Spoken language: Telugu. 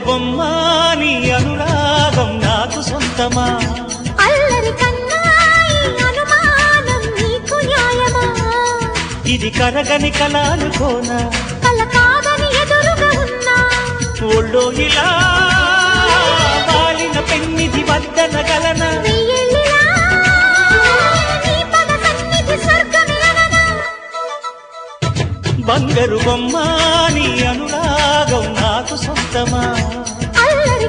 బొమ్మ నీ అనురాగం నాకు సొంతమా అల్లరి కన్నాయి అనుమానం నీకు న్యాయమా ఇది కరగని కలానుకోనా కల కాదని ఎదురుగా ఉన్నా ఒళ్ళో ఇలా వాలిన పెన్నిది వద్దనగలనా బంగారు బొమ్మ నీ అనురాగం నాకు సొంతమా అల్లరి